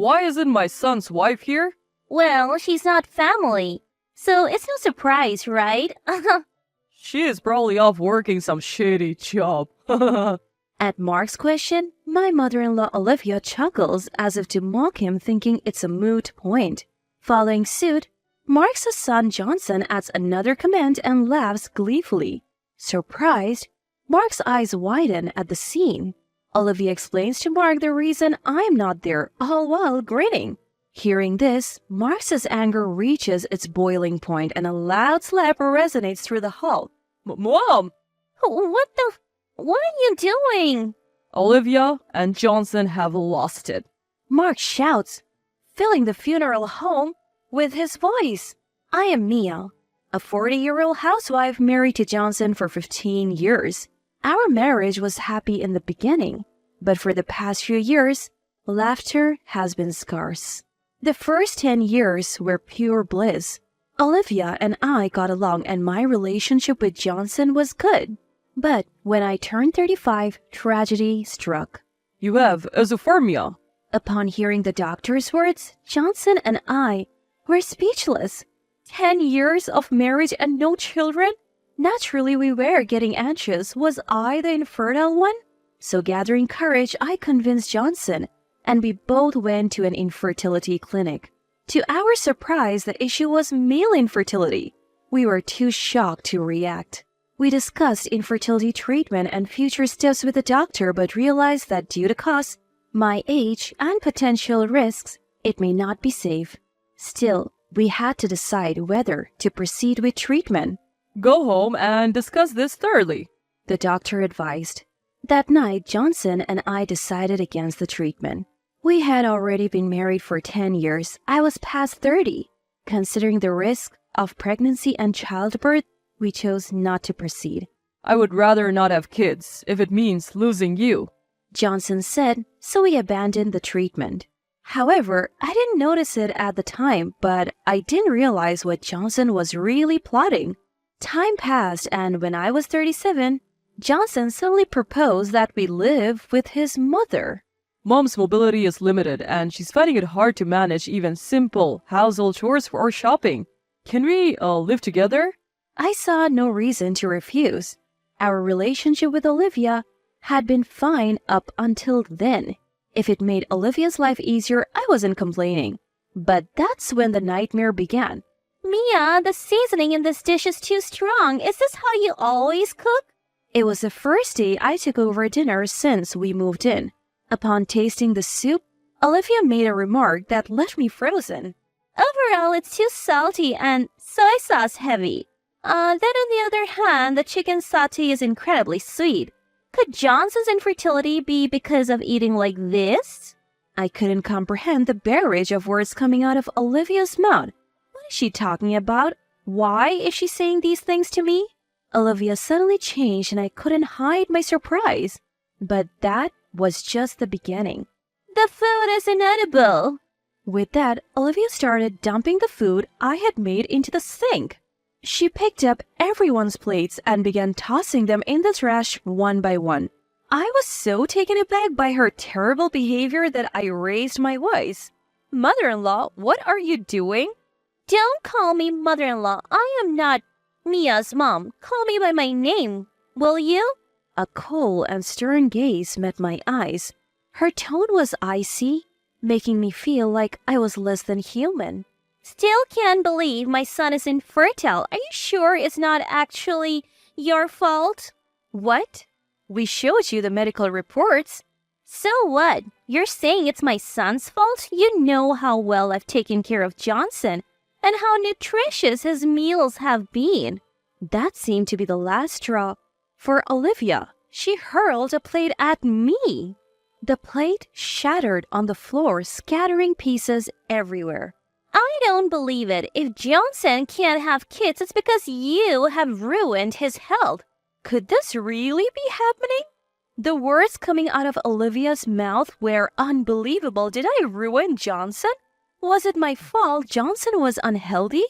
Why isn't my son's wife here? Well, she's not family, so it's no surprise, right? She is probably off working some shady job. At Mark's question, my mother-in-law Olivia chuckles as if to mock him, thinking it's a moot point. Following suit, Mark's son Johnson adds another comment and laughs gleefully. Surprised, Mark's eyes widen at the scene. Olivia explains to Mark the reason I'm not there, all while grinning. Hearing this, Mark's anger reaches its boiling point and a loud slap resonates through the hall. Mom! What are you doing? Olivia and Johnson have lost it. Mark shouts, filling the funeral home with his voice. I am Mia, a 40-year-old housewife married to Johnson for 15 years. Our marriage was happy in the beginning, but for the past few years, laughter has been scarce. The first 10 years were pure bliss. Olivia and I got along and my relationship with Johnson was good. But when I turned 35, tragedy struck. You have esophermia. Upon hearing the doctor's words, Johnson and I were speechless. 10 years of marriage and no children? Naturally, we were getting anxious. Was I the infertile one? So gathering courage, I convinced Johnson, and we both went to an infertility clinic. To our surprise, the issue was male infertility. We were too shocked to react. We discussed infertility treatment and future steps with the doctor, but realized that due to costs, my age, and potential risks, it may not be safe. Still, we had to decide whether to proceed with treatment. Go home and discuss this thoroughly, the doctor advised. That night, Johnson and I decided against the treatment. We had already been married for 10 years. I was past 30. Considering the risk of pregnancy and childbirth, we chose not to proceed. I would rather not have kids if it means losing you, Johnson said, so we abandoned the treatment. However, I didn't notice it at the time, but I didn't realize what Johnson was really plotting. Time passed, and when I was 37, Johnson suddenly proposed that we live with his mother. Mom's mobility is limited, and she's finding it hard to manage even simple household chores or shopping. Can we live together? I saw no reason to refuse. Our relationship with Olivia had been fine up until then. If it made Olivia's life easier, I wasn't complaining. But that's when the nightmare began. Mia, the seasoning in this dish is too strong. Is this how you always cook? It was the first day I took over dinner since we moved in. Upon tasting the soup, Olivia made a remark that left me frozen. Overall, it's too salty and soy sauce heavy. Then on the other hand, the chicken satay is incredibly sweet. Could Johnson's infertility be because of eating like this? I couldn't comprehend the barrage of words coming out of Olivia's mouth. What is she talking about? Why is she saying these things to me? Olivia suddenly changed and I couldn't hide my surprise. But that was just the beginning. The food is inedible. With that, Olivia started dumping the food I had made into the sink. She picked up everyone's plates and began tossing them in the trash one by one. I was so taken aback by her terrible behavior that I raised my voice. Mother-in-law, what are you doing? Don't call me mother-in-law. I am not Mia's mom. Call me by my name, will you? A cold and stern gaze met my eyes. Her tone was icy, making me feel like I was less than human. Still can't believe my son is infertile. Are you sure it's not actually your fault? What? We showed you the medical reports. So what? You're saying it's my son's fault? You know how well I've taken care of Johnson and how nutritious his meals have been. That seemed to be the last straw. For Olivia, she hurled a plate at me. The plate shattered on the floor, scattering pieces everywhere. I don't believe it. If Johnson can't have kids, it's because you have ruined his health. Could this really be happening? The words coming out of Olivia's mouth were unbelievable. Did I ruin Johnson? Was it my fault Johnson was unhealthy?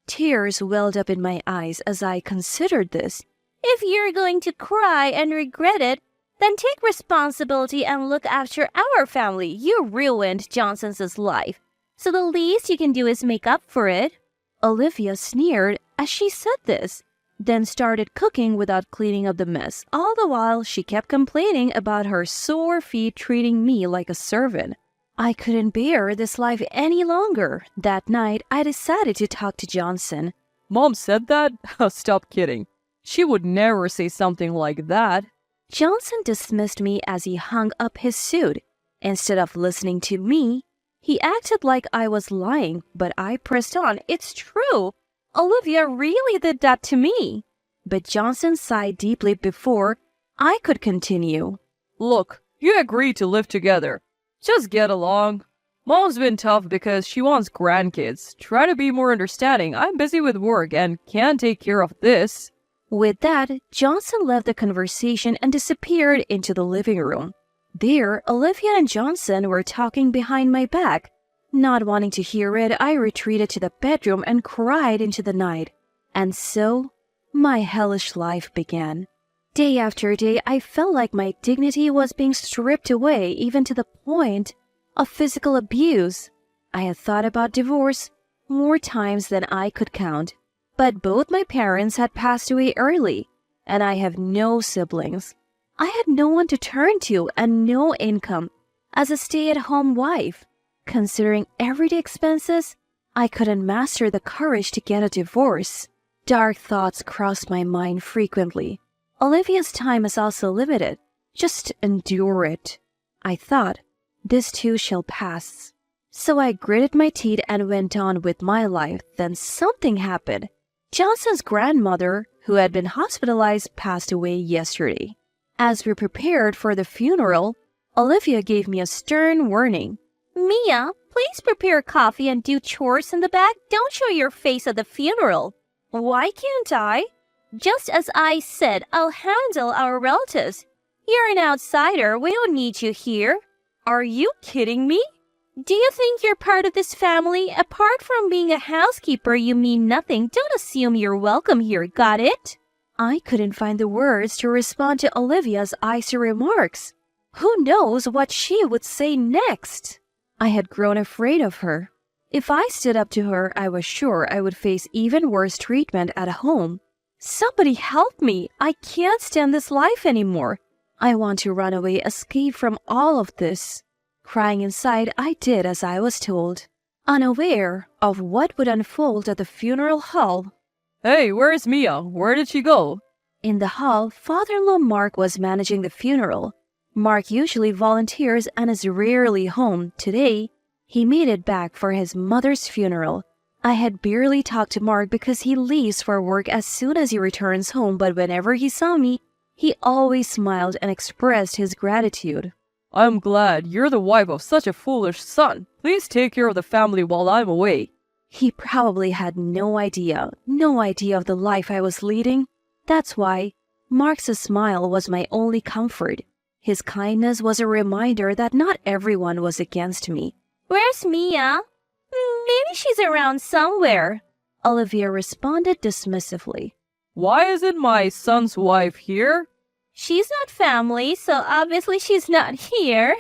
Tears welled up in my eyes as I considered this. If you're going to cry and regret it, Then take responsibility and look after our family. You ruined Johnson's life. So the least you can do is make up for it. Olivia sneered as she said this, then started cooking without cleaning up the mess. All the while, she kept complaining about her sore feet treating me like a servant. I couldn't bear this life any longer. That night, I decided to talk to Johnson. Mom said that? Stop kidding. She would never say something like that. Johnson dismissed me as he hung up his suit. Instead of listening to me, he acted like I was lying, but I pressed on. It's true. Olivia really did that to me. But Johnson sighed deeply before I could continue. Look, you agreed to live together. Just get along. Mom's been tough because she wants grandkids. Try to be more understanding. I'm busy with work and can't take care of this. With that, Johnson left the conversation and disappeared into the living room. There, Olivia and Johnson were talking behind my back. Not wanting to hear it, I retreated to the bedroom and cried into the night. And so, my hellish life began. Day after day, I felt like my dignity was being stripped away, even to the point of physical abuse. I had thought about divorce more times than I could count. But both my parents had passed away early, and I have no siblings. I had no one to turn to and no income as a stay-at-home wife. Considering everyday expenses, I couldn't muster the courage to get a divorce. Dark thoughts crossed my mind frequently. Olivia's time is also limited. Just endure it. I thought, this too shall pass. So I gritted my teeth and went on with my life. Then something happened. Johnson's grandmother, who had been hospitalized, passed away yesterday. As we prepared for the funeral, Olivia gave me a stern warning. Mia, please prepare coffee and do chores in the back. Don't show your face at the funeral. Why can't I? Just as I said, I'll handle our relatives. You're an outsider. We don't need you here. Are you kidding me? Do you think you're part of this family? Apart from being a housekeeper, you mean nothing. Don't assume you're welcome here. Got it? I couldn't find the words to respond to Olivia's icy remarks. Who knows what she would say next? I had grown afraid of her. If I stood up to her, I was sure I would face even worse treatment at home. Somebody help me! I can't stand this life anymore. I want to run away, escape from all of this. Crying inside, I did as I was told, unaware of what would unfold at the funeral hall. Hey, where's Mia? Where did she go? In the hall, father-in-law Mark was managing the funeral. Mark usually volunteers and is rarely home. Today, he made it back for his mother's funeral. I had barely talked to Mark because he leaves for work as soon as he returns home, but whenever he saw me, he always smiled and expressed his gratitude. I'm glad you're the wife of such a foolish son. Please take care of the family while I'm away. He probably had no idea of the life I was leading. That's why Mark's smile was my only comfort. His kindness was a reminder that not everyone was against me. Where's Mia? Maybe she's around somewhere. Olivia responded dismissively. Why isn't my son's wife here? She's not family, so obviously she's not here.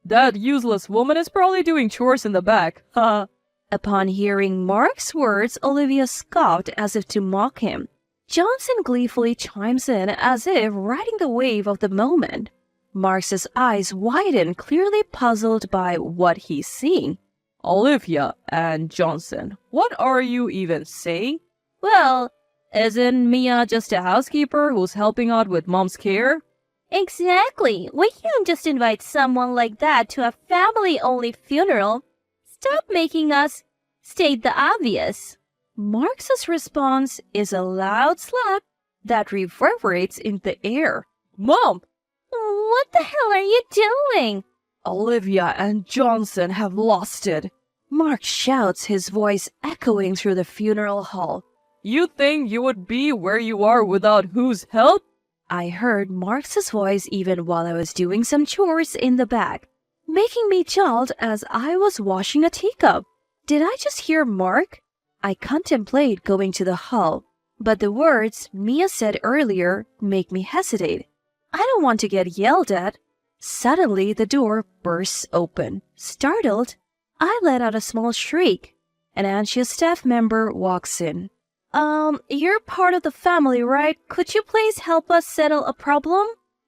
That useless woman is probably doing chores in the back. Haha. Upon hearing Mark's words, Olivia scoffed as if to mock him. Johnson gleefully chimes in as if riding the wave of the moment. Mark's eyes widen, clearly puzzled by what he's seeing. Olivia and Johnson, what are you even saying? Well, isn't Mia just a housekeeper who's helping out with mom's care? exactly. We can't just invite someone like that to a family-only funeral. Stop making us state the obvious. Mark's response is a loud slap that reverberates in the air. Mom! What the hell are you doing? Olivia and Johnson have lost it. Mark shouts, his voice echoing through the funeral hall. You think you would be where you are without whose help? I heard Mark's voice even while I was doing some chores in the back, making me jolt as I was washing a teacup. Did I just hear Mark? I contemplate going to the hall, but the words Mia said earlier make me hesitate. I don't want to get yelled at. Suddenly, the door bursts open. Startled, I let out a small shriek. An anxious staff member walks in. You're part of the family, right? Could you please help us settle a problem?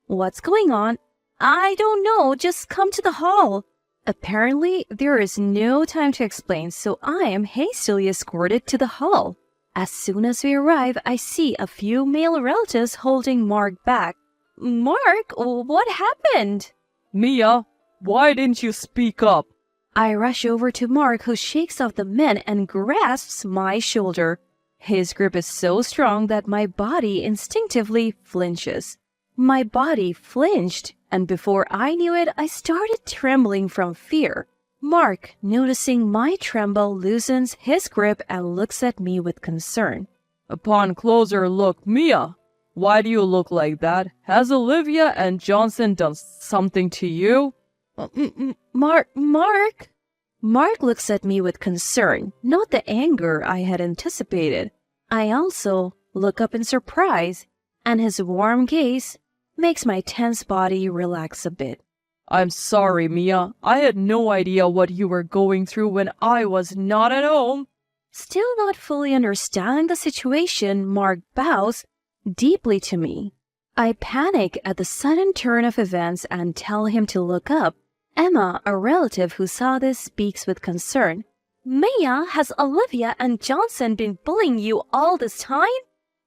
What's going on? I don't know. Just come to the hall. Apparently, there is no time to explain, so I am hastily escorted to the hall. As soon as we arrive, I see a few male relatives holding Mark back. Mark, what happened? Mia, why didn't you speak up? I rush over to Mark, who shakes off the men and grasps my shoulder. His grip is so strong that my body instinctively flinches. My body flinched, and before I knew it, I started trembling from fear. Mark, noticing my tremble, loosens his grip and looks at me with concern. Upon closer look, Mia, why do you look like that? Has Olivia and Johnson done something to you? Mark? Mark looks at me with concern, not the anger I had anticipated. I also look up in surprise, and his warm gaze makes my tense body relax a bit. I'm sorry, Mia. I had no idea what you were going through when I was not at home. Still not fully understanding the situation, Mark bows deeply to me. I panic at the sudden turn of events and tell him to look up. Emma, a relative who saw this, speaks with concern. Mia, has Olivia and Johnson been bullying you all this time?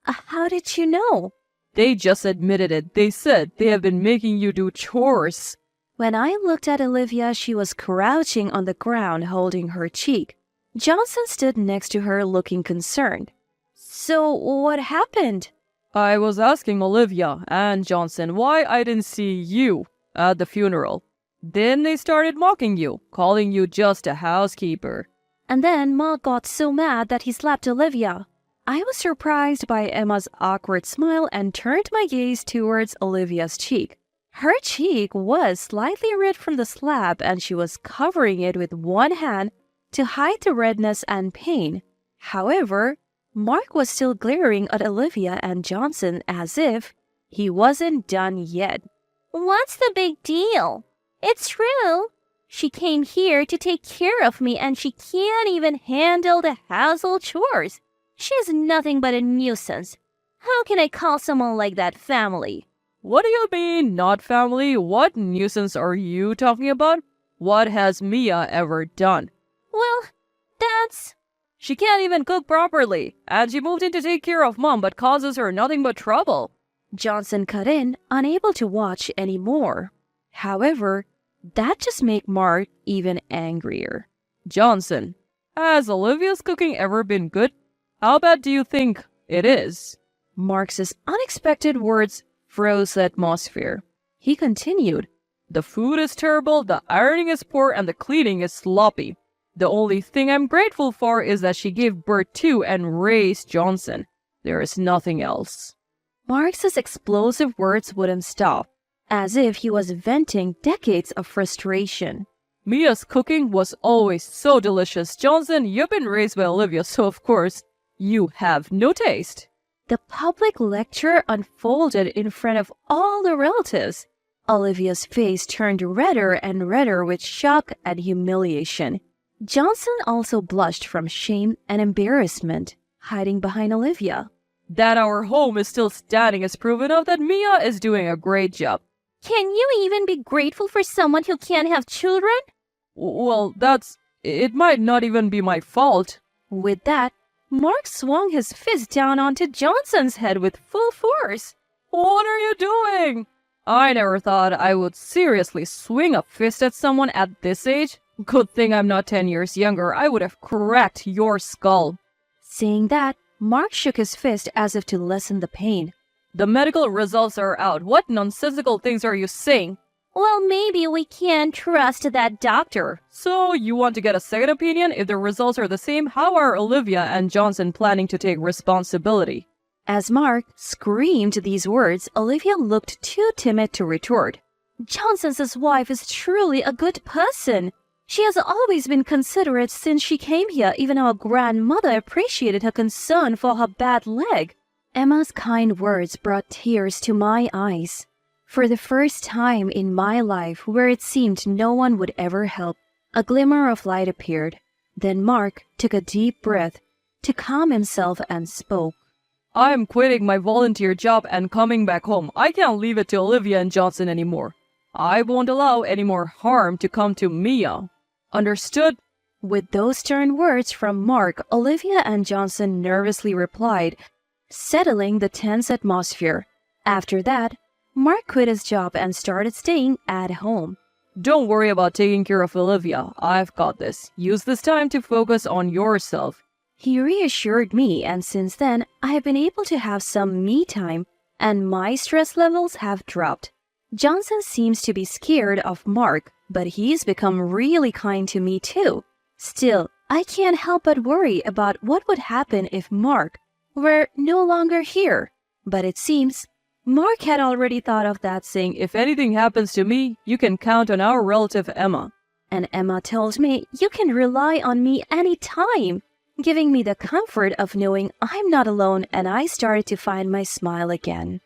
How did you know? They just admitted it. They said they have been making you do chores. When I looked at Olivia, she was crouching on the ground holding her cheek. Johnson stood next to her looking concerned. So what happened? I was asking Olivia and Johnson why I didn't see you at the funeral. Then they started mocking you, calling you just a housekeeper. And then Mark got so mad that he slapped Olivia. I was surprised by Emma's awkward smile and turned my gaze towards Olivia's cheek. Her cheek was slightly red from the slap, and she was covering it with one hand to hide the redness and pain. However, Mark was still glaring at Olivia and Johnson as if he wasn't done yet. What's the big deal? It's true. She came here to take care of me and she can't even handle the household chores. She's nothing but a nuisance. How can I call someone like that family? What do you mean, not family? What nuisance are you talking about? What has Mia ever done? Well, that's... She can't even cook properly, and she moved in to take care of Mom but causes her nothing but trouble. Johnson cut in, unable to watch anymore. However, that just made Mark even angrier. Johnson, has Olivia's cooking ever been good? How bad do you think it is? Mark's unexpected words froze the atmosphere. He continued, The food is terrible, the ironing is poor, and the cleaning is sloppy. The only thing I'm grateful for is that she gave birth to and raised Johnson. There is nothing else. Mark's explosive words wouldn't stop, as if he was venting decades of frustration. Mia's cooking was always so delicious. Johnson, you've been raised by Olivia, so of course, you have no taste. The public lecture unfolded in front of all the relatives. Olivia's face turned redder and redder with shock and humiliation. Johnson also blushed from shame and embarrassment, hiding behind Olivia. That our home is still standing is proof enough that Mia is doing a great job. Can you even be grateful for someone who can't have children? Well, it might not even be my fault. With that, Mark swung his fist down onto Johnson's head with full force. What are you doing? I never thought I would seriously swing a fist at someone at this age. Good thing I'm not 10 years younger. I would have cracked your skull. Saying that, Mark shook his fist as if to lessen the pain. The medical results are out. What nonsensical things are you saying? Well, maybe we can't trust that doctor. So, you want to get a second opinion? If the results are the same, how are Olivia and Johnson planning to take responsibility? As Mark screamed these words, Olivia looked too timid to retort. Johnson's wife is truly a good person. She has always been considerate since she came here. Even our grandmother appreciated her concern for her bad leg. Emma's kind words brought tears to my eyes. For the first time in my life where it seemed no one would ever help, a glimmer of light appeared. Then Mark took a deep breath to calm himself and spoke. I'm quitting my volunteer job and coming back home. I can't leave it to Olivia and Johnson anymore. I won't allow any more harm to come to Mia. Understood? With those stern words from Mark, Olivia and Johnson nervously replied, settling the tense atmosphere. After that, Mark quit his job and started staying at home. Don't worry about taking care of Olivia. I've got this. Use this time to focus on yourself. He reassured me, and since then, I have been able to have some me time, and my stress levels have dropped. Johnson seems to be scared of Mark, but he's become really kind to me too. Still, I can't help but worry about what would happen if Mark were no longer here. But it seems Mark had already thought of that, saying, If anything happens to me, you can count on our relative Emma. And Emma told me, you can rely on me anytime, giving me the comfort of knowing I'm not alone, and I started to find my smile again.